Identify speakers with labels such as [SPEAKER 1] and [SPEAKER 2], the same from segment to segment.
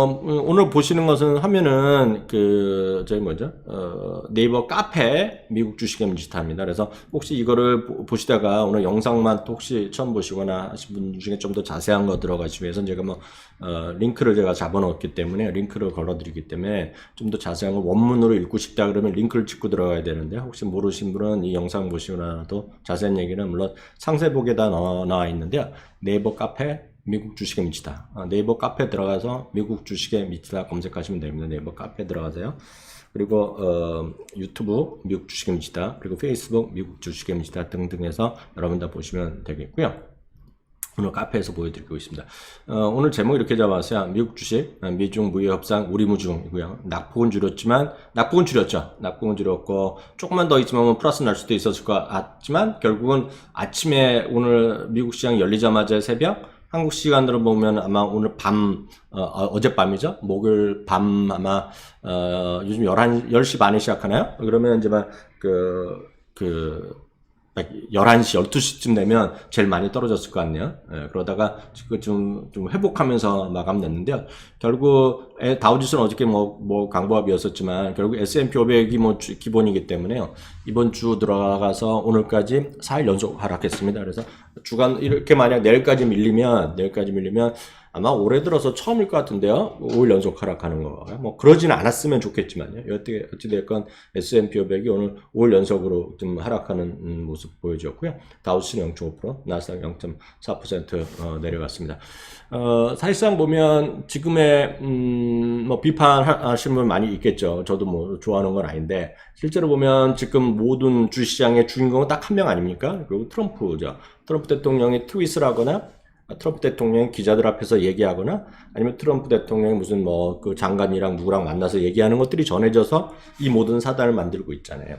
[SPEAKER 1] 오늘 보시는 것은 화면은 저희 뭐죠? 네이버 카페 미국 주식의 미스터입니다. 그래서 혹시 이거를 보시다가 오늘 영상만 또 혹시 처음 보시거나 하신 분 중에 좀 더 자세한 거 들어가시기 위해서 제가 링크를 제가 잡아놓았기 때문에 링크를 걸어드리기 때문에 좀 더 자세한 거 원문으로 읽고 싶다 그러면 링크를 찍고 들어가야 되는데 혹시 모르신 분은 이 영상 보시거나도 자세한 얘기는 물론 상세복에다 나와 있는데요. 네이버 카페 미국 주식의 미치다. 네이버 카페 들어가서 미국 주식의 미치다 검색하시면 됩니다. 네이버 카페 들어가세요. 그리고 유튜브 미국 주식의 미치다, 그리고 페이스북 미국 주식의 미치다 등등해서 여러분 다 보시면 되겠고요. 오늘 카페에서 보여드리고 있습니다. 오늘 제목 이렇게 잡았어요. 미국 주식, 미중 무역 협상, 우리 무중이고요. 낙폭은 줄였지만, 낙폭은 줄였죠. 낙폭은 줄였고, 조금만 더 있으면 플러스 날 수도 있었을 것 같지만, 결국은 아침에 오늘 미국 시장 열리자마자 새벽, 한국 시간으로 보면 아마 오늘 어젯밤이죠? 목요일 밤 아마, 요즘 10시 반에 시작하나요? 그러면 이제 11시, 12시쯤 되면 제일 많이 떨어졌을 것 같네요. 그러다가 지금 좀 회복하면서 마감 냈는데요. 결국, 다우지수는 어저께 강보합이었었지만, 결국 S&P 500이 기본이기 때문에요. 이번 주 들어가서 오늘까지 4일 연속 하락했습니다. 그래서 주간, 이렇게 만약 내일까지 밀리면 아마 올해 들어서 처음일 것 같은데요. 5일 연속 하락하는 거. 그러지는 않았으면 좋겠지만요. 어찌됐건 S&P 500이 오늘 5일 연속으로 좀 하락하는 모습 보여줬고요. 다우스는 0.5%, 나스닥 0.4% 내려갔습니다. 사실상 보면 지금의, 비판하시는 분 많이 있겠죠. 저도 좋아하는 건 아닌데, 실제로 보면 지금 모든 주시장의 주인공은 딱 한 명 아닙니까? 그리고 트럼프죠. 트럼프 대통령이 트윗을 하거나, 트럼프 대통령이 기자들 앞에서 얘기하거나 아니면 트럼프 대통령이 무슨 장관이랑 누구랑 만나서 얘기하는 것들이 전해져서 이 모든 사단을 만들고 있잖아요.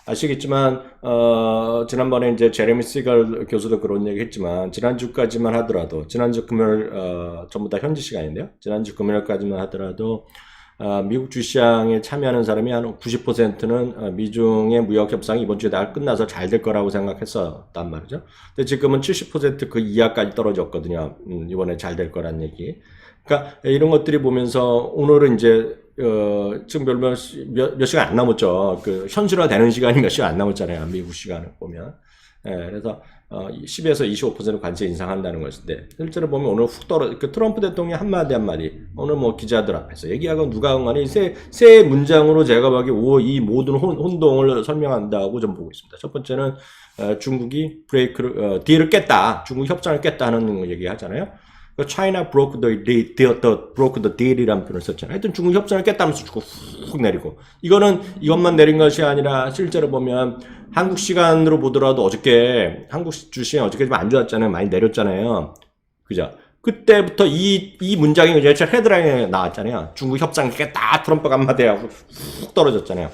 [SPEAKER 1] 아시겠지만 지난번에 이제 제레미 시걸 교수도 그런 얘기 했지만 지난주까지만 하더라도 지난주 금요일 전부 다 현지 시간인데요. 지난주 금요일까지만 하더라도 미국 주시장에 참여하는 사람이 한 90%는 미중의 무역 협상이 이번 주에 다 끝나서 잘 될 거라고 생각했었단 말이죠. 근데 지금은 70% 이하까지 떨어졌거든요. 이번에 잘 될 거란 얘기. 그러니까 이런 것들이 보면서 오늘은 이제 지금 몇 시간 안 남았죠. 현실화되는 시간이 몇 시간 안 남았잖아요. 미국 시간을 보면. 그래서 10에서 25% 관세 인상한다는 것인데 실제로 보면 오늘 훅 트럼프 대통령이 한마디 오늘 기자들 앞에서 얘기하고 누가 한 간에 세 문장으로 제가 보기에 이 모든 혼동을 설명한다고 좀 보고 있습니다. 첫 번째는 중국이 딜을 깼다. 중국 협상을 깼다는 얘기 하잖아요. China broke the deal이라는 표현을 썼잖아요. 하여튼 중국 협상을 깼다면서 주고 훅 내리고. 이것만 내린 것이 아니라 실제로 보면 한국 시간으로 보더라도 어저께 한국 주식이 어저께 좀 안 좋았잖아요. 많이 내렸잖아요. 그죠? 그때부터 이 문장이 이제 헤드라인에 나왔잖아요. 중국 협상을 깼다. 트럼프가 한마디 하고 훅 떨어졌잖아요.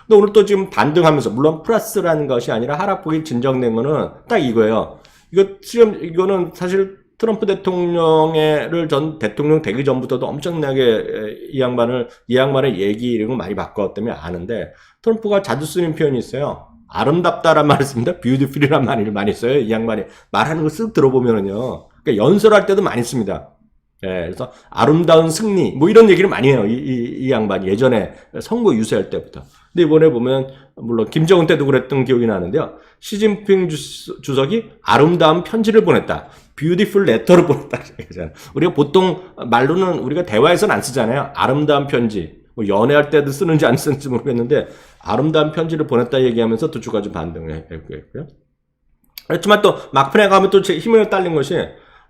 [SPEAKER 1] 근데 오늘 또 지금 반등하면서 물론 플러스라는 것이 아니라 하락폭이 진정된 거는 딱 이거예요. 이거는 사실 트럼프 대통령을 전 대통령 되기 전부터도 엄청나게 이 양반의 얘기 이런 거 많이 바꿨다면 아는데 트럼프가 자주 쓰는 표현이 있어요. 아름답다란 말을 씁니다. beautiful이란 말을 많이 써요. 이 양반이 말하는 거 쓱 들어보면은요. 그러니까 연설할 때도 많이 씁니다. 그래서 아름다운 승리 이런 얘기를 많이 해요. 이 양반이 예전에 선거 유세할 때부터. 근데 이번에 보면 물론 김정은 때도 그랬던 기억이 나는데요. 시진핑 주석이 아름다운 편지를 보냈다. beautiful letter를 보냈다. 우리가 보통 말로는 우리가 대화에서는 안 쓰잖아요. 아름다운 편지. 연애할 때도 쓰는지 안 쓰는지 모르겠는데 아름다운 편지를 보냈다 얘기하면서 또 주가 좀 반등을 했고요. 그렇지만 또 막판에 가면 또 제 힘을 딸린 것이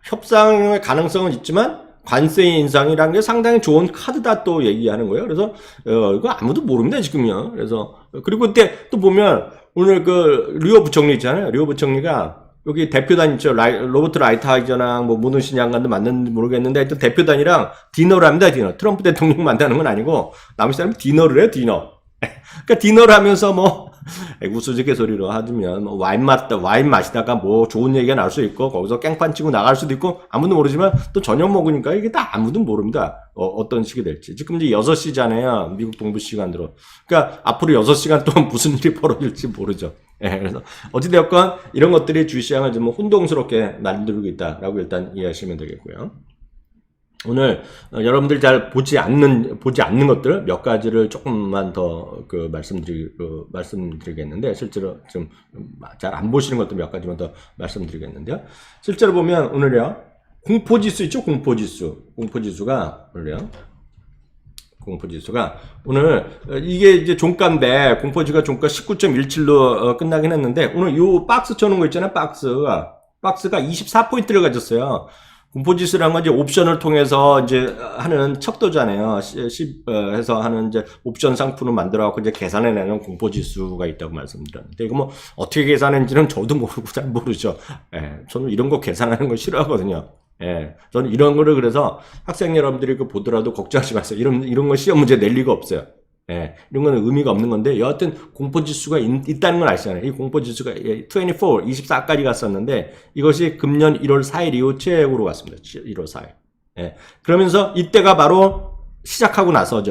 [SPEAKER 1] 협상의 가능성은 있지만 관세 인상이라는 게 상당히 좋은 카드다 또 얘기하는 거예요. 그래서 이거 아무도 모릅니다 지금요. 그래서 그리고 그때 또 보면 오늘 류호 부총리 있잖아요. 류호 부총리가 여기 대표단 있죠. 로버트 라이트하이저랑 무슨 양간도 만났는지 모르겠는데 하여튼 대표단이랑 디너를 합니다. 디너. 트럼프 대통령 만나는 건 아니고 남은 사람이 디너를 해요. 디너. 그러니까 디너를 하면서 우스갯 소리로 하면 와인 마시다가 좋은 얘기가 나올 수 있고 거기서 깽판 치고 나갈 수도 있고 아무도 모르지만 또 저녁 먹으니까 이게 다 아무도 모릅니다. 어떤 식이 될지. 지금 이제 6시잖아요. 미국 동부 시간으로. 그러니까 앞으로 6시간 동안 무슨 일이 벌어질지 모르죠. 그래서 어찌되었건 이런 것들이 주시장을 좀 혼동스럽게 만들고 있다라고 일단 이해하시면 되겠고요. 오늘 여러분들 잘 보지 않는 것들 몇 가지를 조금만 더 말씀드리겠는데, 실제로 좀 잘 안 보시는 것들 몇 가지만 더 말씀드리겠는데요. 실제로 보면 오늘요, 공포지수 있죠? 공포지수가 오늘요, 공포지수가 오늘 이게 이제 종가인데, 공포지수가 종가 19.17로 끝나긴 했는데, 오늘 요 박스 쳐놓은 거 있잖아요. 박스가 24포인트를 가졌어요. 공포지수라는 건 이제 옵션을 통해서 이제 하는 척도잖아요. 해서 하는 이제 옵션 상품을 만들어갖고 이제 계산해내는 공포지수가 있다고 말씀드렸는데, 이거 뭐 어떻게 계산했는지는 저도 모르고 잘 모르죠. 예, 저는 이런 거 계산하는 거 싫어하거든요. 예, 저는 이런 거를 그래서 학생 여러분들이 그 보더라도 걱정하지 마세요. 이런 거 시험 문제 낼 리가 없어요. 예, 이런 거는 의미가 없는 건데, 여하튼 공포지수가 있다는 걸 아시잖아요. 이 공포지수가 24까지 갔었는데, 이것이 금년 1월 4일 이후 최고로 갔습니다. 1월 4일. 예, 그러면서 이때가 바로 시작하고 나서,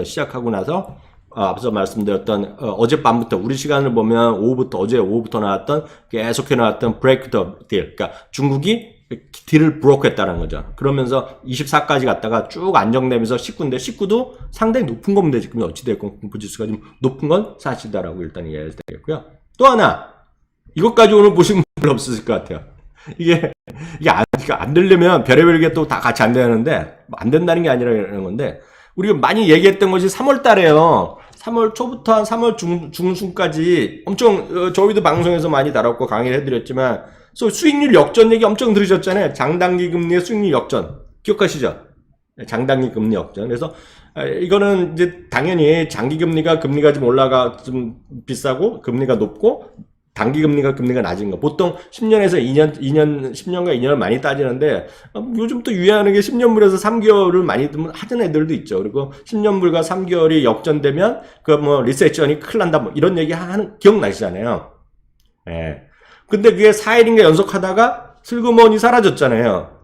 [SPEAKER 1] 앞서 말씀드렸던, 어젯밤부터, 우리 시간을 보면 어제 오후부터 나왔던, 계속해 나왔던 브레이크 더 딜. 그러니까 중국이 딜을 브로크했다는 거죠. 그러면서 24까지 갔다가 쭉 안정되면서 19인데, 19도 상당히 높은 겁니다. 지금 어찌됐건 공포지수가 좀 높은 건 사실이다라고 일단 이해해야 되겠고요. 또 하나, 이것까지 오늘 보신 분들 없으실 것 같아요. 이게 안 되려면 별의별 게 또 다 같이 안 되는데, 안 된다는 게 아니라 이런 건데, 우리가 많이 얘기했던 것이 3월 달에요. 3월 초부터 한 3월 중순까지 엄청, 저희도 방송에서 많이 다뤘고 강의를 해드렸지만, 수익률 역전 얘기 엄청 들으셨잖아요. 장단기 금리의 수익률 역전. 기억하시죠? 장단기 금리 역전. 그래서, 이거는 이제 당연히 장기 금리가 좀 좀 비싸고, 금리가 높고, 단기 금리가 낮은 거. 보통 10년에서 10년과 2년을 많이 따지는데, 요즘 또 유행하는 게 10년물에서 3개월을 많이 하던 애들도 있죠. 그리고 10년물과 3개월이 역전되면, 리세션이 큰일 난다, 뭐, 이런 얘기 기억나시잖아요. 예. 근데 그게 4일인가 연속하다가 슬그머니 사라졌잖아요.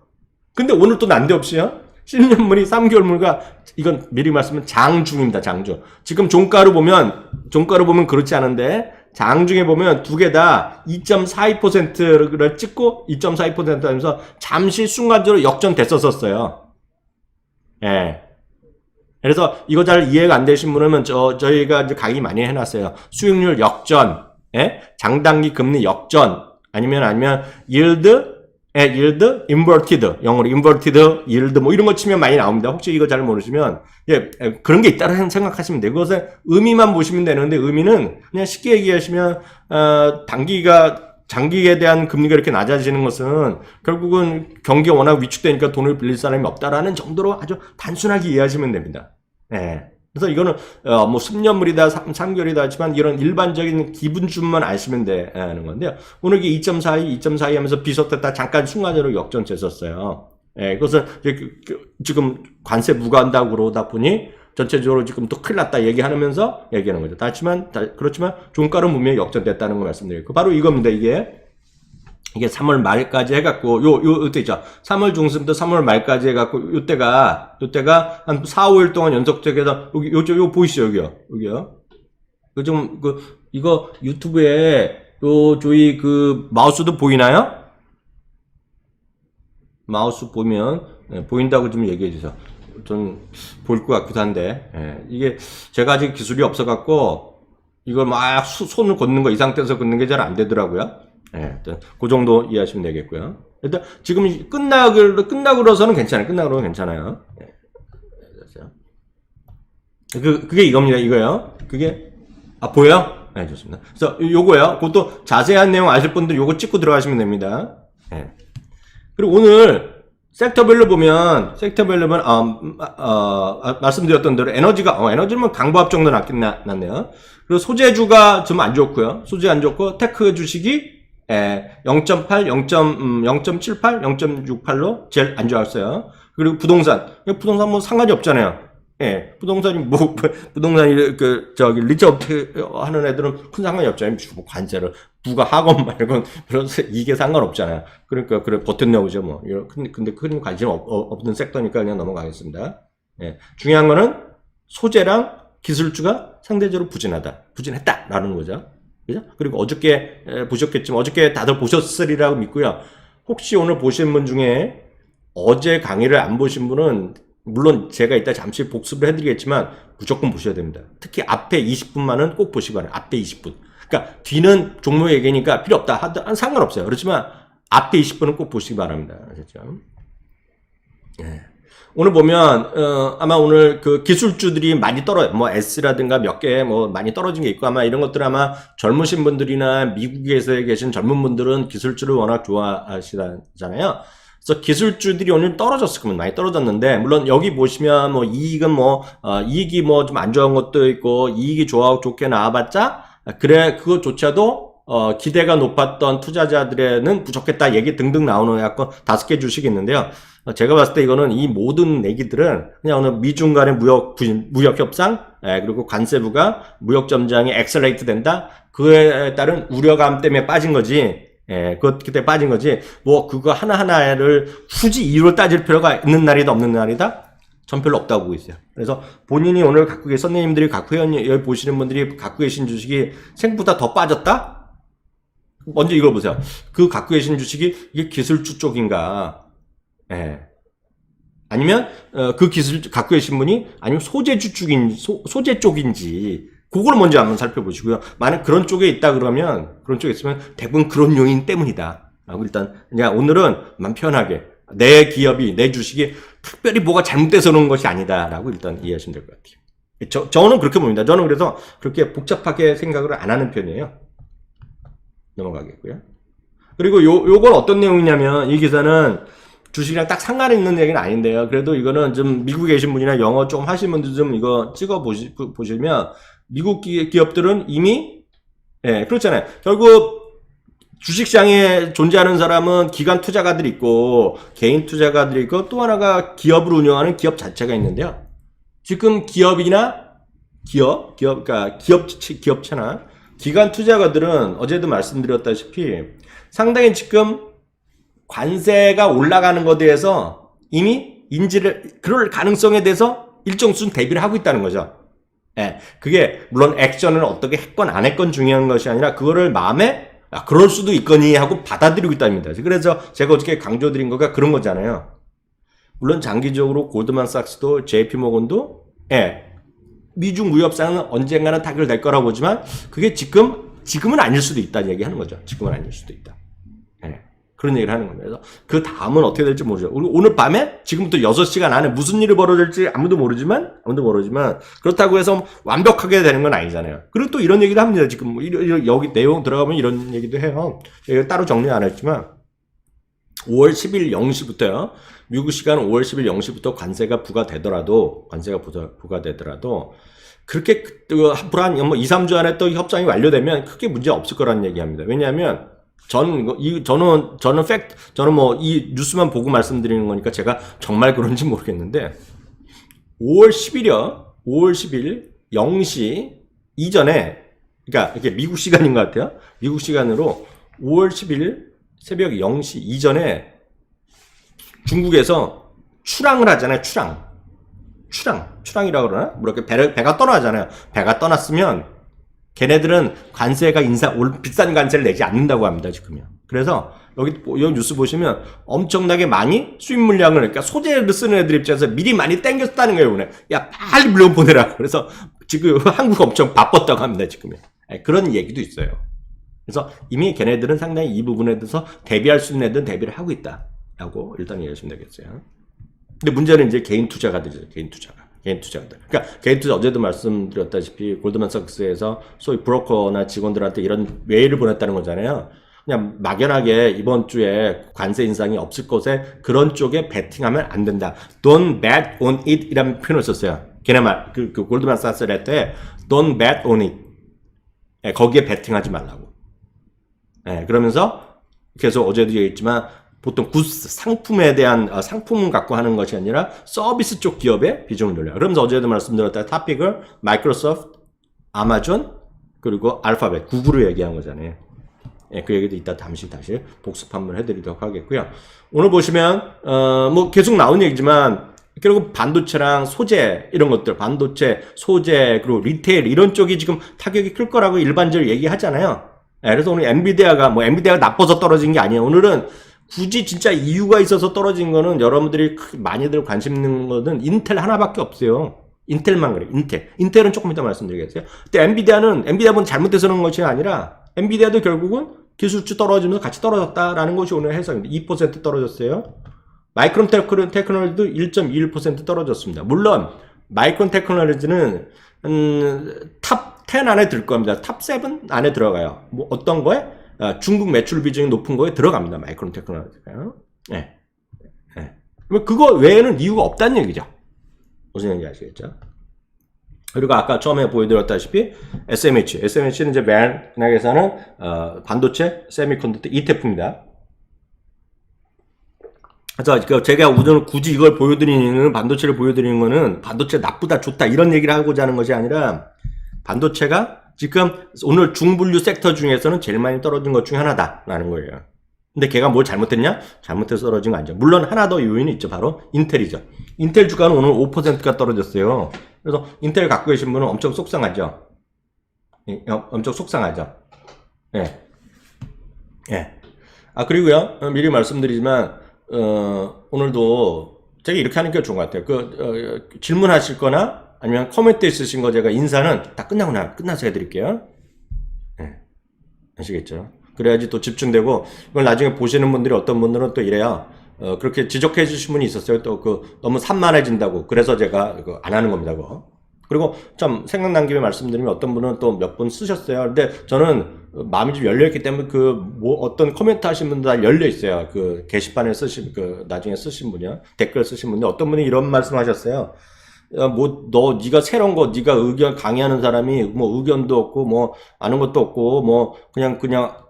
[SPEAKER 1] 근데 오늘 또 난데없이요. 10년물이 3개월물과, 이건 미리 말씀은 장중입니다. 장중. 지금 종가로 보면 그렇지 않은데, 장중에 보면 두 개 다 2.42%를 찍고 2.42% 하면서 잠시 순간적으로 역전됐었어요. 예. 그래서 이거 잘 이해가 안 되신 분은 저희가 이제 강의 많이 해놨어요. 수익률 역전, 예? 장단기 금리 역전, 아니면 yield, inverted, 영어로 inverted yield, 뭐 이런 거 치면 많이 나옵니다. 혹시 이거 잘 모르시면, 그런 게 있다고 생각하시면 돼요. 그것의 의미만 보시면 되는데, 의미는 그냥 쉽게 얘기하시면, 장기에 대한 금리가 이렇게 낮아지는 것은 결국은 경기가 워낙 위축되니까 돈을 빌릴 사람이 없다라는 정도로 아주 단순하게 이해하시면 됩니다. 예. 그래서 이거는, 10년물이다, 3개월이다 하지만 이런 일반적인 기분쯤만 아시면 되는 건데요. 오늘 이게 2.42 하면서 비슷했다 잠깐 순간적으로 역전됐었어요. 예, 그것은 지금 관세 무과한다고 그러다 보니 전체적으로 지금 또 큰일 났다 얘기하면서 얘기하는 거죠. 그렇지만 종가는 분명히 역전됐다는 걸 말씀드리고, 바로 이겁니다. 이게 3월 말까지 해갖고, 요때 있죠. 3월 중순부터 3월 말까지 해갖고, 요때가 한 4, 5일 동안 연속적해서, 요 보이시죠? 여기요. 이거 유튜브에, 저희 마우스도 보이나요? 마우스 보면, 보인다고 좀 얘기해주세요. 좀, 보일 것 같기도 한데, 이게, 제가 아직 기술이 없어갖고, 이걸 막 손을 걷는 거, 이 상태에서 걷는 게 잘 안 되더라고요. 예, 그 정도 이해하시면 되겠고요. 일단, 지금 끝나고로서는 괜찮아요. 예. 그게 이겁니다. 이거요. 보여요? 네, 좋습니다. 그래서 요거요. 그것도 자세한 내용 아실 분들 요거 찍고 들어가시면 됩니다. 예. 그리고 오늘, 섹터별로 보면, 말씀드렸던 대로 에너지는 강보합 정도 났네요. 그리고 소재주가 좀 안 좋고요. 소재 안 좋고, 테크 주식이 0.8, 0.78, 0.68로 제일 안 좋았어요. 그리고 부동산 뭐 상관이 없잖아요. 예, 부동산이 리처업체 하는 애들은 큰 상관이 없잖아요. 관세를 부과하건 말건 그래서 이게 상관없잖아요. 그러니까 그래 버텼나 보죠 뭐. 근데 큰 관심 없는 섹터니까 그냥 넘어가겠습니다. 예, 중요한 거는 소재랑 기술주가 상대적으로 부진했다라는 거죠. 그죠? 그리고 어저께 보셨겠지만, 어저께 다들 보셨으리라고 믿고요. 혹시 오늘 보신 분 중에 어제 강의를 안 보신 분은 물론 제가 이따 잠시 복습을 해드리겠지만 무조건 보셔야 됩니다. 특히 앞에 20분만은 꼭 보시기 바랍니다. 앞에 20분. 그러니까 뒤는 종목 얘기니까 필요 없다 하든 상관없어요. 그렇지만 앞에 20분은 꼭 보시기 바랍니다. 아셨죠? 예. 오늘 보면 아마 오늘 그 기술주들이 많이 뭐 S라든가 몇 개 뭐 많이 떨어진 게 있고 아마 이런 것들 아마 젊으신 분들이나 미국에서 계신 젊은 분들은 기술주를 워낙 좋아하시잖아요. 그래서 기술주들이 오늘 떨어졌을 겁니다. 많이 떨어졌는데 물론 여기 보시면 뭐 이익은 이익이 뭐 좀 안 좋은 것도 있고 이익이 좋게 나와봤자 그래 그것조차도 기대가 높았던 투자자들에는 부족했다 얘기 등등 나오는 약간 5개 주식이 있는데요. 제가 봤을 때 이거는 이 모든 얘기들은 그냥 오늘 미중 간의 무역 협상, 그리고 관세부가 무역 점장이 엑셀레이트 된다. 그에 따른 우려감 때문에 빠진 거지. 그때 빠진 거지. 뭐 그거 하나하나를 굳이 이유로 따질 필요가 있는 날이다 없는 날이다. 전 별로 없다고 보고 있어요. 그래서 본인이 오늘 갖고 계신 선생님들이 여기 보시는 분들이 갖고 계신 주식이 생각보다 더 빠졌다? 먼저 이걸 보세요. 그 갖고 계신 주식이 이게 기술주 쪽인가? 아니면 그 기술 갖고 계신 분이 아니면 소재 쪽인지 그걸 먼저 한번 살펴보시고요. 만약 그런 쪽에 있다 그러면 그런 쪽에 있으면 대부분 그런 요인 때문이다. 라고 일단 그냥 오늘은 맘 편하게 내 기업이 내 주식이 특별히 뭐가 잘못돼서 그런 것이 아니다라고 일단 이해하시면 될 것 같아요. 저는 그렇게 봅니다. 저는 그래서 그렇게 복잡하게 생각을 안 하는 편이에요. 넘어가겠고요. 그리고 요건 어떤 내용이냐면 이 기사는 주식이랑 딱 상관이 있는 얘기는 아닌데요. 그래도 이거는 좀 미국에 계신 분이나 영어 좀 하시는 분들 좀 이거 찍어 보시면 미국 기업들은 이미 그렇잖아요. 결국 주식시장에 존재하는 사람은 기관 투자가들이 있고 개인 투자가들이 있고 또 하나가 기업을 운영하는 기업 자체가 있는데요. 지금 그러니까 기업체나 기관 투자가들은 어제도 말씀드렸다시피 상당히 지금 관세가 올라가는 것에 대해서 이미 그럴 가능성에 대해서 일정 수준 대비를 하고 있다는 거죠. 그게 물론 액션을 어떻게 했건 안 했건 중요한 것이 아니라 그거를 마음에 그럴 수도 있거니 하고 받아들이고 있다는 겁니다. 그래서 제가 어저께 강조드린 거가 그런 거잖아요. 물론 장기적으로 골드만삭스도 JP모건도 미중 무역상은 언젠가는 타결될 거라고 보지만 그게 지금은 아닐 수도 있다는 얘기하는 거죠. 지금은 아닐 수도 있다. 그런 얘기를 하는 겁니다. 그래서 그 다음은 어떻게 될지 모르죠. 오늘 밤에 지금부터 6시간 안에 무슨 일이 벌어질지 아무도 모르지만 그렇다고 해서 완벽하게 되는 건 아니잖아요. 그리고 또 이런 얘기도 합니다. 지금 여기 내용 들어가면 이런 얘기도 해요. 따로 정리 안 했지만 5월 10일 0시부터요. 미국 시간 5월 10일 0시부터 관세가 부과되더라도 그렇게 앞으로 한 2, 3주 안에 또 협상이 완료되면 크게 문제 없을 거라는 얘기합니다. 왜냐하면 저는 뭐 이 뉴스만 보고 말씀드리는 거니까 제가 정말 그런지 모르겠는데 5월 10일 0시 이전에 그러니까 이게 미국 시간인 것 같아요. 미국 시간으로 5월 10일 새벽 0시 이전에 중국에서 출항을 하잖아요. 출항이라고 그러나? 뭐 이렇게 배가 떠나잖아요. 배가 떠났으면 걔네들은 관세가 비싼 관세를 내지 않는다고 합니다, 지금요. 그래서 여기 뉴스 보시면 엄청나게 많이 수입 물량을, 그러니까 소재를 쓰는 애들 입장에서 미리 많이 땡겼다는 거예요, 오늘. 야, 빨리 물건 보내라고. 그래서 지금 한국 엄청 바빴다고 합니다, 지금요. 그런 얘기도 있어요. 그래서 이미 걔네들은 상당히 이 부분에 대해서 대비할 수 있는 애들은 대비를 하고 있다라고 일단 이해하시면 되겠어요. 근데 문제는 이제 개인 투자가들이죠, 개인 투자가들. 그러니까 개인 투자 어제도 말씀드렸다시피 골드만삭스에서 소위 브로커나 직원들한테 이런 메일을 보냈다는 거잖아요. 그냥 막연하게 이번 주에 관세 인상이 없을 것에 그런 쪽에 베팅하면 안 된다. Don't bet on it 이라는 표현을 썼어요. 걔네 그 골드만삭스 할 때 Don't bet on it. 거기에 베팅하지 말라고. 그러면서 계속 어제도 얘기했지만 보통 상품에 대한 상품을 갖고 하는 것이 아니라 서비스 쪽 기업에 비중을 돌려요. 그러면서 어제도 말씀드렸다 토픽을 마이크로소프트, 아마존, 그리고 알파벳, 구글을 얘기한 거잖아요. 그 얘기도 이따 다시 복습 한번 해드리도록 하겠고요. 오늘 보시면 뭐 계속 나온 얘기지만 결국 반도체랑 소재 이런 것들, 반도체, 소재 그리고 리테일 이런 쪽이 지금 타격이 클 거라고 일반적으로 얘기하잖아요. 그래서 오늘 엔비디아가 나빠서 떨어진 게 아니에요. 오늘은 굳이 진짜 이유가 있어서 떨어진 거는 여러분들이 많이들 관심 있는 거는 인텔 하나밖에 없어요. 인텔만 그래. 인텔은 조금 이따 말씀드리겠어요. 근데 엔비디아는 잘못돼서 그런 것이 아니라 엔비디아도 결국은 기술주 떨어지면서 같이 떨어졌다라는 것이 오늘 해석입니다. 2% 떨어졌어요. 마이크론 테크놀로지도 1.21% 떨어졌습니다. 물론 마이크론 테크놀로지는 탑 10 안에 들 겁니다. 탑 7 안에 들어가요. 뭐 어떤 거에? 중국 매출 비중이 높은 거에 들어갑니다. 마이크론 테크놀로지가요. 네. 네. 그거 외에는 이유가 없다는 얘기죠. 무슨 얘기인지 아시겠죠? 그리고 아까 처음에 보여드렸다시피 SMH는 이제 맥락에서는 반도체, 세미컨덕터 이테프입니다. 그래서 제가 오늘 굳이 이걸 반도체를 보여드리는 거는 반도체 나쁘다, 좋다 이런 얘기를 하고자 하는 것이 아니라 반도체가 지금 오늘 중분류 섹터 중에서는 제일 많이 떨어진 것 중에 하나다라는 거예요. 근데 걔가 뭘 잘못했냐? 잘못해서 떨어진 거 아니죠. 물론 하나 더 요인이 있죠. 바로 인텔이죠. 인텔 주가는 오늘 5%가 떨어졌어요. 그래서 인텔 갖고 계신 분은 엄청 속상하죠. 엄청 속상하죠. 예. 예. 그리고요. 미리 말씀드리지만 오늘도 제가 이렇게 하는 게 좋은 것 같아요. 질문하실 거나 아니면 코멘트 있으신 거 제가 인사는 다 끝나서 해드릴게요. 예. 아시겠죠? 그래야지 또 집중되고, 이걸 나중에 보시는 분들이 어떤 분들은 또 이래요. 그렇게 지적해 주신 분이 있었어요. 또 너무 산만해진다고. 그래서 제가 안 하는 겁니다, 그거. 그리고 참 생각난 김에 말씀드리면 어떤 분은 또 몇 분 쓰셨어요. 근데 저는 마음이 좀 열려있기 때문에 어떤 코멘트 하신 분들 다 열려있어요. 게시판에 나중에 쓰신 분이요. 댓글 쓰신 분들 어떤 분이 이런 말씀 하셨어요. 네가 새로운 거, 네가 의견 강의하는 사람이 뭐 의견도 없고 뭐 아는 것도 없고 뭐 그냥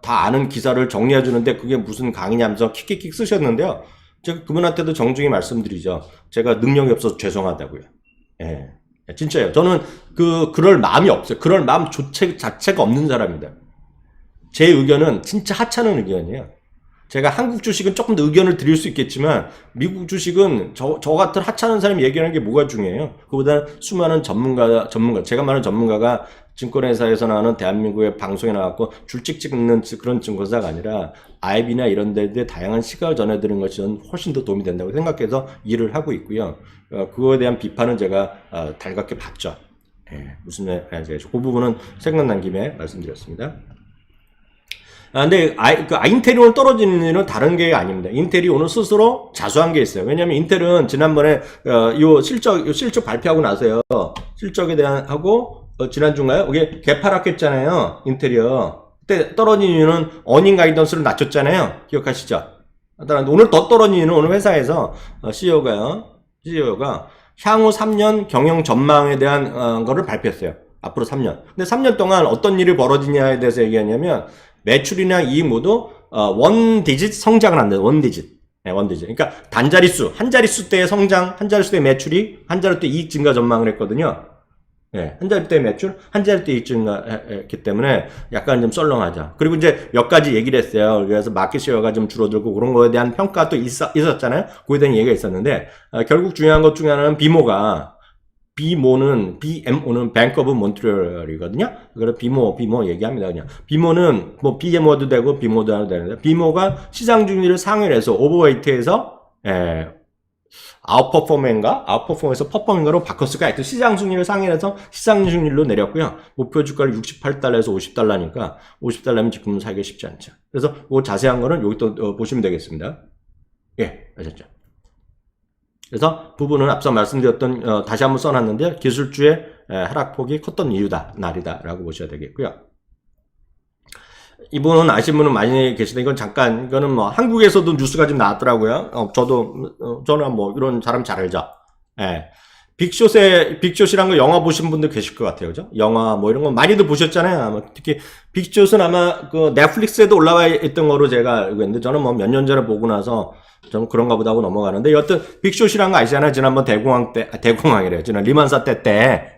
[SPEAKER 1] 다 아는 기사를 정리해 주는데 그게 무슨 강의냐면서 킥킥킥 쓰셨는데요. 제가 그분한테도 정중히 말씀드리죠. 제가 능력이 없어서 죄송하다고요. 예. 진짜요. 저는 그럴 마음이 없어요. 그럴 마음 자체가 없는 사람입니다. 제 의견은 진짜 하찮은 의견이에요. 제가 한국 주식은 조금 더 의견을 드릴 수 있겠지만 미국 주식은 저 같은 하찮은 사람이 얘기하는 게 뭐가 중요해요. 그보다는 수많은 전문가 제가 말하는 전문가가 증권회사에서 나오는 대한민국의 방송에 나왔고 줄찍 찍는 그런 증권사가 아니라 아이비나 이런 데에 다양한 시각을 전해드리는 것이 훨씬 더 도움이 된다고 생각해서 일을 하고 있고요. 그거에 대한 비판은 제가 달갑게 받죠. 예, 무슨 말인지 그 부분은 생각난 김에 말씀드렸습니다. 근데 인텔이 오늘 떨어지는 일은 다른 게 아닙니다. 인텔이 오늘 스스로 자수한 게 있어요. 왜냐면 인텔은 지난번에 요 실적 발표하고 나서요. 실적에 대한 지난주인가요? 이게 개파락했잖아요. 인텔이요. 그때 떨어진 이유는 어닝 가이던스를 낮췄잖아요. 기억하시죠? 오늘 더 떨어진 이유는 오늘 회사에서 CEO가 향후 3년 경영 전망에 대한 거를 발표했어요. 앞으로 3년. 근데 3년 동안 어떤 일이 벌어지냐에 대해서 얘기하냐면 매출이나 이익 모두 원 디짓 성장을 한다. 원 디짓. 네, 원 디짓. 그러니까 한 자릿수 때의 성장, 한 자릿수 때의 매출이, 한 자릿수 때 이익 증가 전망을 했거든요. 네, 한 자릿수 때 매출, 한 자릿수 때 이익 증가했기 때문에 약간 좀 썰렁하죠. 그리고 이제 몇 가지 얘기를 했어요. 그래서 마켓 셰어가 좀 줄어들고 그런 거에 대한 평가도 있었잖아요. 그거에 대한 얘기가 있었는데 결국 중요한 것 중에 하나는 BMO는 뱅크 오브 몬트리올이거든요. 그래서 BMO 얘기합니다. 그냥 BMO는 뭐 BMO도 되고 BMO도 해도 되는데 BMO가 시장 중리를 상회를 해서 오버웨이트에서 아웃퍼폼에서 퍼포밍가로 바꿨을까? 하여튼 시장 중리를 상회해서 시장 중리로 내렸고요. 목표 주가를 68달러에서 50달러니까 50달러면 지금은 사기가 쉽지 않죠. 그래서 그 자세한 거는 여기 또 보시면 되겠습니다. 예, 아셨죠? 그래서 부분은 앞서 말씀드렸던 다시 한번 써놨는데 기술주의 하락폭이 컸던 날이다라고 보셔야 되겠고요. 이분은 아시는 분은 많이 계시다. 이거는 뭐 한국에서도 뉴스가 좀 나왔더라고요. 저는 뭐 이런 사람 잘 알죠. 예. 빅숏이란 거 영화 보신 분들 계실 것 같아요. 그죠? 영화 뭐 이런 거 많이들 보셨잖아요. 특히 빅숏은 아마 넷플릭스에도 올라와 있던 거로 제가 알고 있는데 저는 뭐 몇 년 전에 보고 나서 좀 그런가 보다 하고 넘어가는데 여튼 빅숏이란 거 아시잖아요. 지난번 대공황이래요. 지난 리만 사태 때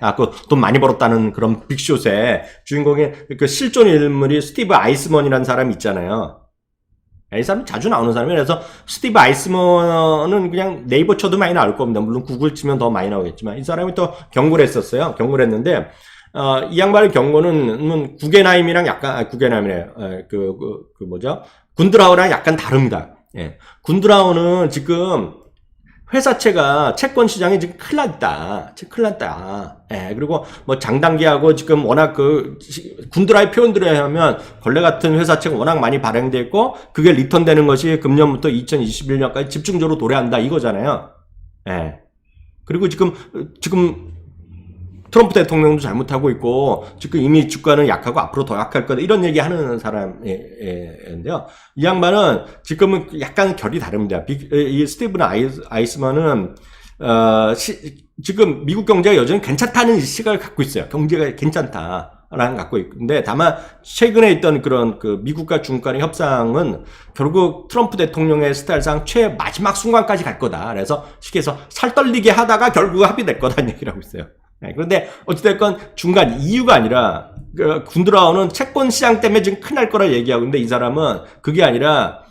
[SPEAKER 1] 돈 많이 벌었다는 그런 빅숏의 주인공이 실존 인물이 스티브 아이스먼이라는 사람이 있잖아요. 이 사람이 자주 나오는 사람이에요. 그래서 스티브 아이스먼은 그냥 네이버 쳐도 많이 나올 겁니다. 물론 구글 치면 더 많이 나오겠지만 이 사람이 또 경고를 했었어요. 경고를 했는데 이 양반의 경고는 구겐하임이랑 약간 구겐하임이래요. 군드라우랑 약간 다릅니다. 예. 군드라운은 지금 회사채가 채권 시장이 지금 큰일 났다. 큰일 났다. 예. 그리고 뭐 장단기하고 지금 워낙 군드라의 표현들에 하면 걸레 같은 회사채가 워낙 많이 발행돼 있고 그게 리턴되는 것이 금년부터 2021년까지 집중적으로 도래한다 이거잖아요. 예. 그리고 지금 트럼프 대통령도 잘못하고 있고 지금 이미 주가는 약하고 앞으로 더 약할 거다 이런 얘기 하는 사람인데요. 이 양반은 지금은 약간 결이 다릅니다. 이 스티븐 아이스만은 지금 미국 경제가 여전히 괜찮다는 시각을 갖고 있어요. 경제가 괜찮다라는 갖고 있는데 다만 최근에 있던 그런 미국과 중국 간의 협상은 결국 트럼프 대통령의 스타일상 마지막 순간까지 갈 거다. 그래서 쉽게 해서 살떨리게 하다가 결국 합의될 거다는 얘기를 하고 있어요. 네, 그런데 어찌됐건 중간 이유가 아니라 군드라운은 채권 시장 때문에 지금 큰일 날 거라 얘기하고 있는데 이 사람은 그게 아니라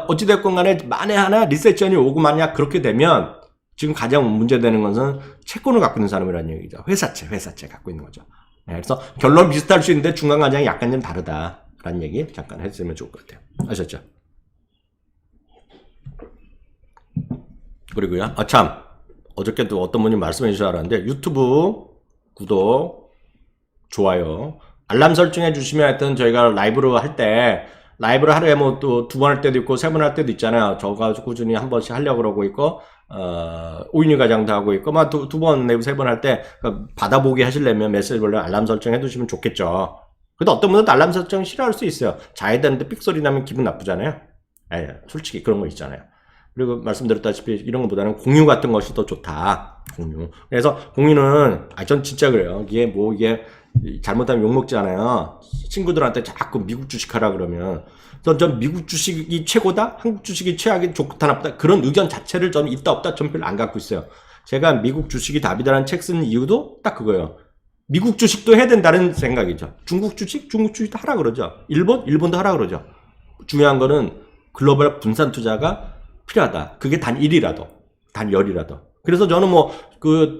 [SPEAKER 1] 어찌됐건 간에 만에 하나 리세션이 오고 만약 그렇게 되면 지금 가장 문제되는 것은 채권을 갖고 있는 사람이라는 얘기죠. 회사채 갖고 있는 거죠. 네, 그래서 결론 비슷할 수 있는데 중간 과정이 약간 좀 다르다라는 얘기 잠깐 했으면 좋을 것 같아요. 아셨죠? 그리고요. 어저께 또 어떤 분이 말씀해 주셔서 알았는데 유튜브 구독, 좋아요, 알람 설정해 주시면 하여튼 저희가 라이브를 하루에 뭐 또 2번 할 때도 있고 3번 할 때도 있잖아요. 저가 꾸준히 한 번씩 하려고 그러고 있고 오인유 과장도 하고 있고 막 두 번 내고 3번 할 때 받아보기 하시려면 메시지별로 알람 설정해 두시면 좋겠죠. 근데 어떤 분은 알람 설정 싫어할 수 있어요. 자야 되는데 삑소리 나면 기분 나쁘잖아요. 솔직히 그런 거 있잖아요. 그리고 말씀드렸다시피 이런 것보다는 공유 같은 것이 더 좋다. 공유. 그래서 공유는 전 진짜 그래요. 이게 잘못하면 욕먹잖아요. 친구들한테 자꾸 미국 주식하라 그러면 전 미국 주식이 최고다? 한국 주식이 최악이 좋다 나쁘다? 그런 의견 자체를 저는 있다 없다 전 별로 안 갖고 있어요. 제가 미국 주식이 답이다라는 책 쓰는 이유도 딱 그거예요. 미국 주식도 해야 된다는 생각이죠. 중국 주식도 하라 그러죠. 일본도 하라 그러죠. 중요한 거는 글로벌 분산 투자가 필요하다. 그게 단 1이라도, 단 10이라도. 그래서 저는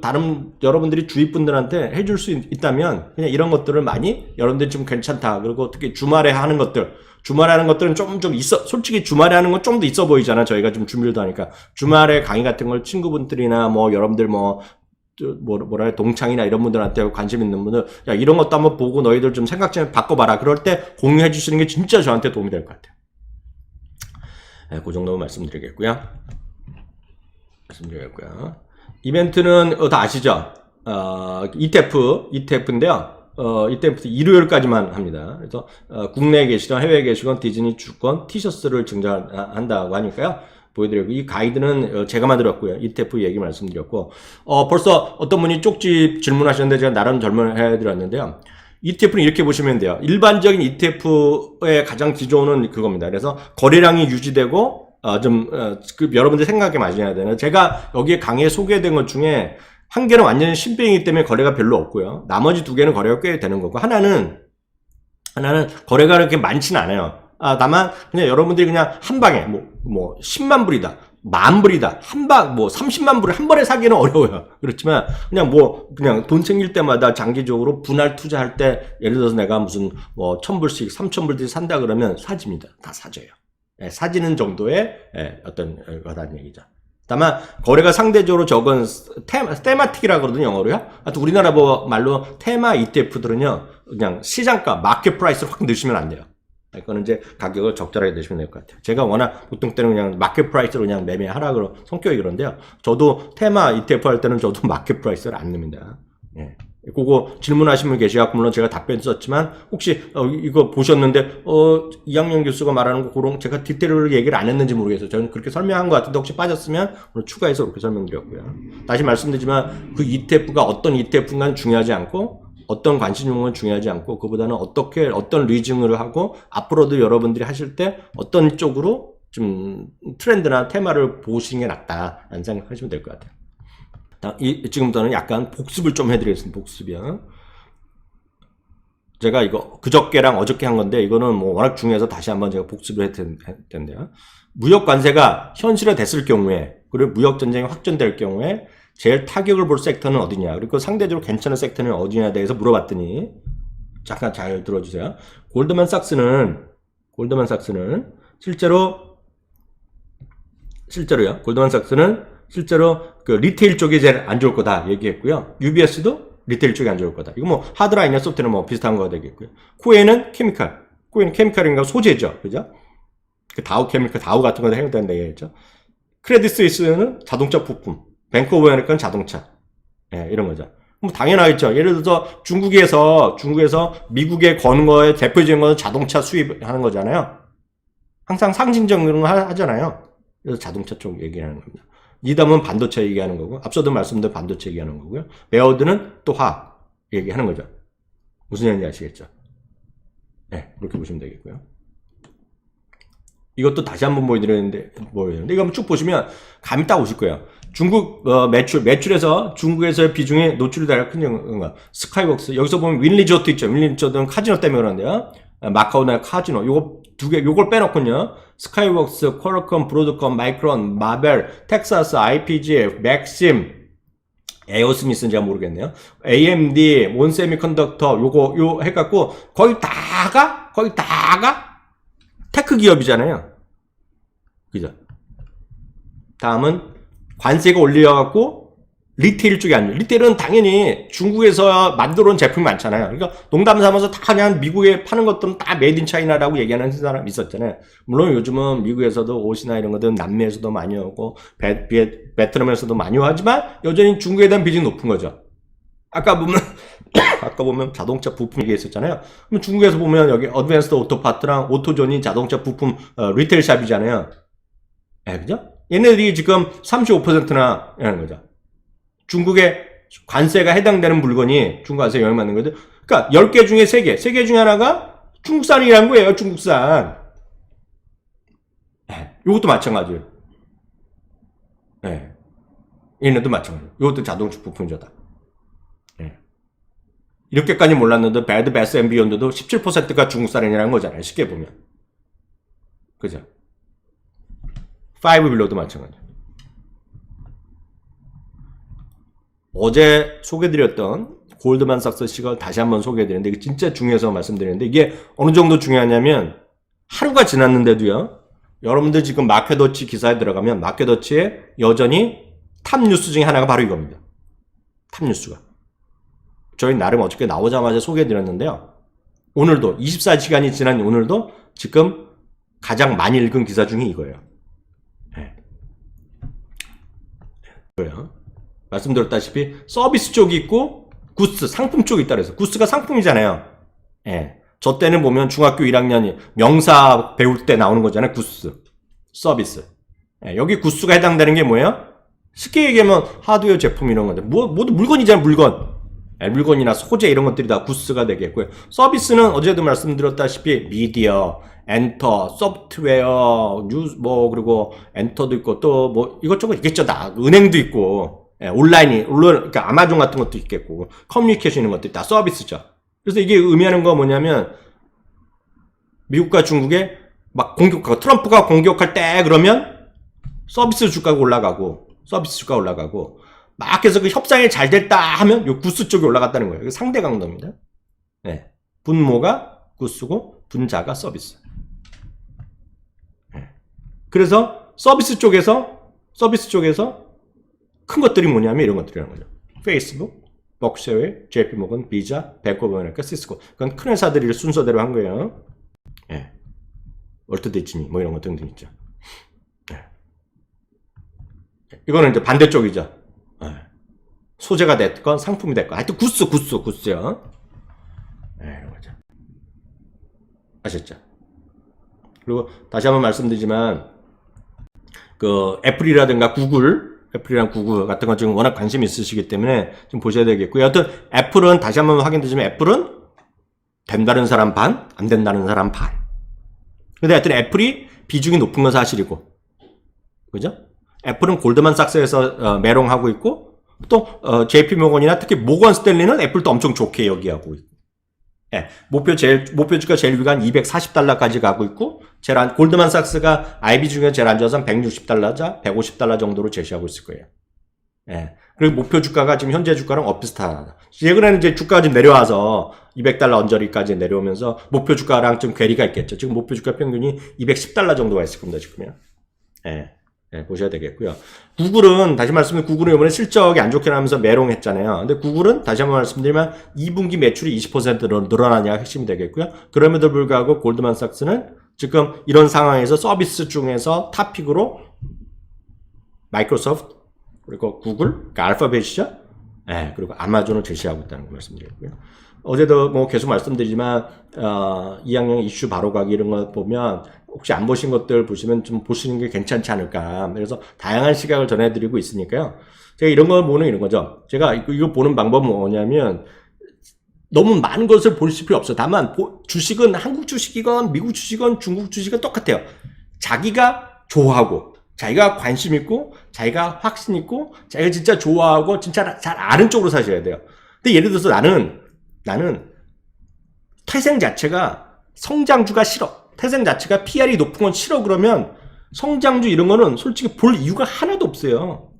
[SPEAKER 1] 다른 여러분들이 주위 분들한테 해줄 수 있다면 그냥 이런 것들을 많이 여러분들이 좀 괜찮다. 그리고 특히 주말에 하는 것들은 좀 있어. 솔직히 주말에 하는 건 좀 더 있어 보이잖아. 저희가 좀 준비를 하니까. 주말에 강의 같은 걸 친구분들이나 여러분들 동창이나 이런 분들한테 관심 있는 분들, 야, 이런 것도 한번 보고 너희들 좀 생각 좀 바꿔봐라. 그럴 때 공유해 주시는 게 진짜 저한테 도움이 될 것 같아요. 네, 그 정도만 말씀드리겠고요. 이벤트는 다 아시죠? ETF인데요. ETF 일요일까지만 합니다. 그래서 국내에 계시건 해외에 계시건 디즈니 주권 티셔츠를 증정한다고 하니까요. 보여드리고 이 가이드는 제가 만들었고요. ETF 얘기 말씀드렸고 벌써 어떤 분이 쪽지 질문하셨는데 제가 나름 설명해드렸는데요. ETF는 이렇게 보시면 돼요. 일반적인 ETF의 가장 기조는 그겁니다. 그래서 거래량이 유지되고 여러분들 생각에 맞아야 되는. 제가 여기에 강의에 소개된 것 중에 한 개는 완전히 신병이기 때문에 거래가 별로 없고요. 나머지 2개는 거래가 꽤 되는 거고 하나는 거래가 그렇게 많지는 않아요. 다만 그냥 여러분들이 그냥 한 방에 10만 불이다. 10,000불이다. 30만 불을 한 번에 사기는 어려워요. 그렇지만, 그냥 돈 생길 때마다 장기적으로 분할 투자할 때, 예를 들어서 내가 무슨 1,000불씩, 3,000불씩 산다 그러면 사집니다. 다 사져요. 사지는 정도의 어떤 거다는 얘기죠. 다만, 거래가 상대적으로 적은 테마틱이라고 그러거든요, 영어로요. 하여튼 우리나라 말로 테마 ETF들은요, 그냥 시장가, 마켓 프라이스를 확 넣으시면 안 돼요. 이거는 이제 가격을 적절하게 내시면 될 것 같아요. 제가 워낙 보통 때는 그냥 마켓 프라이스로 그냥 매매하라 성격이 그런데요. 저도 테마 ETF 할 때는 저도 마켓 프라이스를 안 넣습니다. 예. 그거 질문하신 분 계시갖고 물론 제가 답변 썼지만 혹시 이거 보셨는데 이학년 교수가 말하는 거 그런 제가 디테일을 얘기를 안 했는지 모르겠어요. 저는 그렇게 설명한 것 같은데 혹시 빠졌으면 오늘 추가해서 그렇게 설명드렸고요. 다시 말씀드리지만 그 ETF가 어떤 ETF인가는 중요하지 않고 어떤 관심 종목은 중요하지 않고 그보다는 어떤 리징을 하고 앞으로도 여러분들이 하실 때 어떤 쪽으로 좀 트렌드나 테마를 보시는 게 낫다라는 생각하시면 될 것 같아요. 지금부터는 약간 복습을 좀 해드리겠습니다. 복습이요. 제가 이거 그저께랑 어저께 한 건데 이거는 워낙 중요해서 다시 한번 제가 복습을 해야 되는데요. 무역 관세가 현실화됐을 경우에 그리고 무역 전쟁이 확전될 경우에 제일 타격을 볼 섹터는 어디냐 그리고 상대적으로 괜찮은 섹터는 어디냐에 대해서 물어봤더니 잠깐 잘 들어주세요. 골드만삭스는 실제로 실제로요. 골드만삭스는 실제로 그 리테일 쪽이 제일 안 좋을 거다 얘기했고요. UBS도 리테일 쪽이 안 좋을 거다. 이거 뭐 하드라인이나 소프트는 뭐 비슷한 거가 되겠고요. 코에는 케미칼. 코에는 케미칼인가 소재죠. 그죠? 그 다우 케미칼, 다우 같은 거 해당된다 얘기했죠. 크레딧 스위스는 자동차 부품. 뱅크 오브 아메리카는 자동차. 예, 이런 거죠. 뭐 당연하겠죠. 예를 들어서 중국에서 미국에 거는 거에 대표적인 거는 자동차 수입하는 거잖아요. 항상 상징적으로 하잖아요. 그래서 자동차 쪽 얘기하는 겁니다. 이담은 반도체 얘기하는 거고, 앞서도 말씀드린 반도체 얘기하는 거고요. 베어드는 또 화학 얘기하는 거죠. 무슨 얘기인지 아시겠죠? 네, 그렇게 보시면 되겠고요. 이것도 다시 한번 보여드리는데, 이거 한번 쭉 보시면 감이 딱 오실 거예요. 중국 매출에서 중국에서의 비중이 노출이 가장 큰 건가? 스카이웍스. 여기서 보면 윈리조트 있죠. 윈리조트는 카지노 때문에 그런데요. 마카오나 카지노. 요거 두 개, 요걸 빼놓군요. 스카이웍스, 퀄컴, 브로드컴, 마이크론, 마벨, 텍사스, IPG, 맥심, 에어스미스는 제가 모르겠네요. AMD, 몬세미컨덕터, 요 해갖고 거의 다가 테크 기업이잖아요. 그죠? 다음은 관세가 올려갖고 리테일 쪽이 아니에요. 리테일은 당연히 중국에서 만들어 온 제품이 많잖아요. 그러니까 농담 삼아서 다 그냥 미국에 파는 것들은 다 메이드 인 차이나라고 얘기하는 사람이 있었잖아요. 물론 요즘은 미국에서도 옷이나 이런 것들은 남미에서도 많이 오고 베트남에서도 많이 오지만 여전히 중국에 대한 비중이 높은 거죠. 아까 보면 자동차 부품 얘기했었잖아요. 그럼 중국에서 보면 여기 어드밴스드 오토파트랑 오토존이 자동차 부품 리테일 샵이잖아요. 그죠? 얘네들이 지금 35%나 하는 거죠. 중국의 관세가 해당되는 물건이 중국 관세에 영향받는 거죠. 그러니까 10개 중에 3개, 3개 중에 하나가 중국산이라는 거예요. 중국산. 이것도 마찬가지예요. 얘네도 마찬가지예요. 이것도 자동차 부품이죠. 이렇게까지 몰랐는데 배드, 베스, 앰비언드도 17%가 중국산이라는 거잖아요. 쉽게 보면. 그죠? 파이브 빌로도 마찬가지예요. 어제 소개드렸던 골드만삭스 시걸 다시 한번 소개해드리는데 이게 진짜 중요해서 말씀드리는데 이게 어느 정도 중요하냐면 하루가 지났는데도요. 여러분들 지금 마켓워치 기사에 들어가면 마켓워치에 여전히 탑 뉴스 중에 하나가 바로 이겁니다. 탑 뉴스가. 저희 나름 어저께 나오자마자 소개해드렸는데요. 오늘도 24시간이 지난 오늘도 지금 가장 많이 읽은 기사 중에 이거예요. 이거예요. 말씀드렸다시피 서비스 쪽이 있고 구스, 상품 쪽이 있다 그래서 구스가 상품이잖아요. 저 때는 보면 중학교 1학년이 명사 배울 때 나오는 거잖아요. 구스, 서비스. 여기 구스가 해당되는 게 뭐예요? 쉽게 얘기하면 하드웨어 제품 이런 건데 모두 물건이잖아요. 물건이나 소재 이런 것들이 다 구스가 되겠고요. 서비스는 어제도 말씀드렸다시피 미디어, 엔터, 소프트웨어, 뉴스 그리고 엔터도 있고 또 이것저것 있겠죠. 다 은행도 있고 온라인이 그러니까 아마존 같은 것도 있겠고 커뮤니케이션 이런 것들이 다 서비스죠. 그래서 이게 의미하는 건 뭐냐면 미국과 중국에 막 공격하고 트럼프가 공격할 때 그러면 서비스 주가가 올라가고 막 해서 그 협상이 잘 됐다 하면 요 구스 쪽이 올라갔다는 거예요. 이게 상대 강도입니다. 분모가 구스고 분자가 서비스. 그래서 서비스 쪽에서 큰 것들이 뭐냐면 이런 것들이라는 거죠. 페이스북, 벅쉐웨이, JP모건, 비자, 뱅크 오브 아메리카, 시스코. 그건 큰 회사들이 순서대로 한 거예요. 월트 디즈니 이런 것 등등 있죠. 이거는 이제 반대쪽이죠. 소재가 됐건 상품이 됐건 하여튼 구스요. 이런 거죠. 아셨죠? 그리고 다시 한번 말씀드리지만 그 애플이랑 구글 같은 건 지금 워낙 관심이 있으시기 때문에 좀 보셔야 되겠고요. 여하튼 애플은 다시 한번 확인되지만 애플은 된다는 사람 반, 안 된다는 사람 반. 근데 하여튼 애플이 비중이 높은 건 사실이고, 그죠? 애플은 골드만삭스에서 매롱하고 있고, 또 JP모건이나 특히 모건 스탠리는 애플도 엄청 좋게 여기하고 있고, 목표 주가 제일 위가 한 $240까지 가고 있고, 골드만삭스가 IB 중에 제일 안 좋아서 한 $160자, $150 정도로 제시하고 있을 거예요. 그리고 목표 주가가 지금 현재 주가랑 엇비슷하다. 최근에는 이제 주가가 좀 내려와서 $200 언저리까지 내려오면서 목표 주가랑 좀 괴리가 있겠죠. 지금 목표 주가 평균이 $210 정도가 있을 겁니다, 지금요. 보셔야 되겠고요. 구글은 다시 말씀드리면 구글은 이번에 실적이 안 좋게 나면서 메롱했잖아요. 근데 구글은 다시 한번 말씀드리면 2분기 매출이 20% 늘어나냐가 핵심이 되겠고요. 그럼에도 불구하고 골드만삭스는 지금 이런 상황에서 서비스 중에서 탑픽으로 마이크로소프트 그리고 구글, 그러니까 알파벳이죠. 그리고 아마존을 제시하고 있다는 거 말씀드렸고요. 어제도 뭐 계속 말씀드리지만 2학년 이슈 바로가기 이런 거 보면 혹시 안 보신 것들 보시면 좀 보시는 게 괜찮지 않을까. 그래서 다양한 시각을 전해드리고 있으니까요. 제가 이런 걸 보는 이런 거죠. 제가 이거 보는 방법은 뭐냐면 너무 많은 것을 보실 필요 없어요. 다만 주식은 한국 주식이건 미국 주식이건 중국 주식은 똑같아요. 자기가 좋아하고 자기가 관심 있고 자기가 확신 있고 자기가 진짜 좋아하고 진짜 잘 아는 쪽으로 사셔야 돼요. 근데 예를 들어서 나는 태생 자체가 성장주가 싫어. 태생 자체가 PR이 높은 건 싫어. 그러면 성장주 이런 거는 솔직히 볼 이유가 하나도 없어요.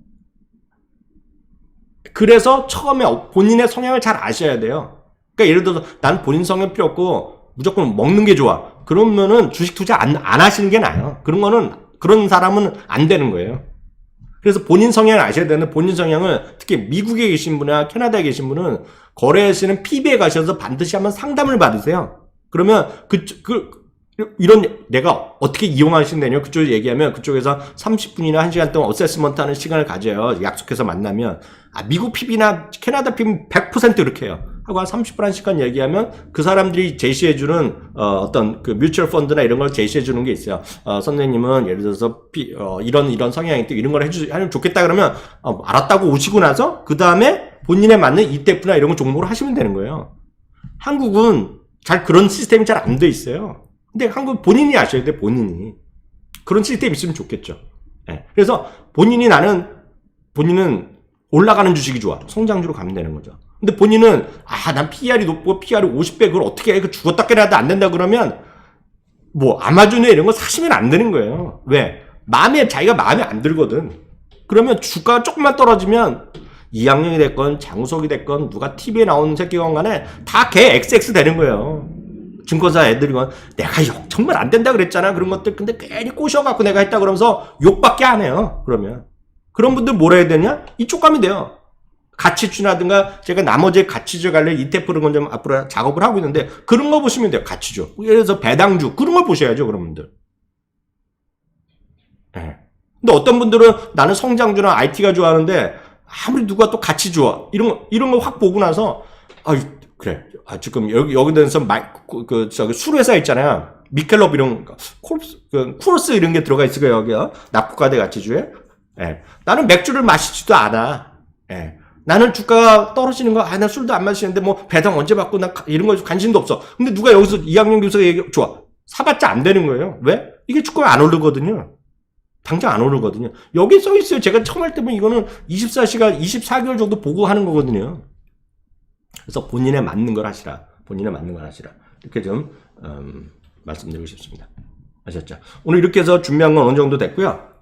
[SPEAKER 1] 그래서 처음에 본인의 성향을 잘 아셔야 돼요. 그러니까 예를 들어서 난 본인 성향 필요 없고 무조건 먹는 게 좋아. 그러면은 주식 투자 안 하시는 게 나아요. 그런 사람은 안 되는 거예요. 그래서 본인 성향을 아셔야 되는데 본인 성향을 특히 미국에 계신 분이나 캐나다에 계신 분은 거래하시는 PB에 가셔서 반드시 한번 상담을 받으세요. 그러면 이런 내가 어떻게 이용하신다뇨? 그쪽에 얘기하면 그쪽에서 30분이나 1시간 동안 어세스먼트 하는 시간을 가져요. 약속해서 만나면 미국 PB나 캐나다 PB는 100% 이렇게 해요. 하고 한 30분 1시간 얘기하면 그 사람들이 제시해주는 어떤 그 뮤추얼 펀드나 이런 걸 제시해주는 게 있어요. 선생님은 예를 들어서 이런 성향이 있고 이런 걸 하면 좋겠다 그러면 알았다고 오시고 나서 그 다음에 본인에 맞는 ETF나 이런 거 종목을 하시면 되는 거예요. 한국은 그런 시스템이 잘 안 돼 있어요. 근데 한국 본인이 아셔야 돼, 본인이. 그런 시스템이 있으면 좋겠죠. 그래서 본인은 올라가는 주식이 좋아. 성장주로 가면 되는 거죠. 근데 본인은, 난 PR이 높고 PR이 50배 그걸 어떻게 해? 그 죽었다 깨라도 안 된다 그러면, 아마존에 이런 거 사시면 안 되는 거예요. 왜? 자기가 마음에 안 들거든. 그러면 주가가 조금만 떨어지면, 이학년이 됐건, 장우석이 됐건, 누가 TV에 나오는 새끼건 간에 다 걔 XX 되는 거예요. 증권사 애들이건 내가 정말 안 된다 그랬잖아 그런 것들 근데 괜히 꼬셔갖고 내가 했다 그러면서 욕밖에 안 해요. 그러면 그런 분들 뭐라 해야 되냐? 이쪽 가면 돼요. 가치주라든가 제가 나머지 가치주 관련 ETF 그런 건 좀 앞으로 작업을 하고 있는데 그런 거 보시면 돼요. 가치주 예를 들어서 배당주 그런 걸 보셔야죠. 그런 분들. 근데 어떤 분들은 나는 성장주나 IT가 좋아하는데 아무리 누가 또 가치주 이런 거 확 보고 나서 그래. 지금 여기 대해서 술 회사 있잖아요. 미켈럽 이런 쿠르스 이런 게 들어가 있을 거예요. 여기요. 납부과대 가치주에. 나는 맥주를 마시지도 않아. 나는 주가가 떨어지는 거, 나 술도 안 마시는데 배당 언제 받고 나 이런 거 관심도 없어. 근데 누가 여기서 이학년 교수가 얘기 좋아. 사봤자 안 되는 거예요. 왜? 이게 주가가 안 오르거든요. 당장 안 오르거든요. 여기 써 있어요. 제가 처음 할 때면 이거는 24시간, 24개월 정도 보고 하는 거거든요. 그래서 본인에 맞는 걸 하시라. 이렇게 좀 말씀드리고 싶습니다. 아셨죠? 오늘 이렇게 해서 준비한 건 어느 정도 됐고요.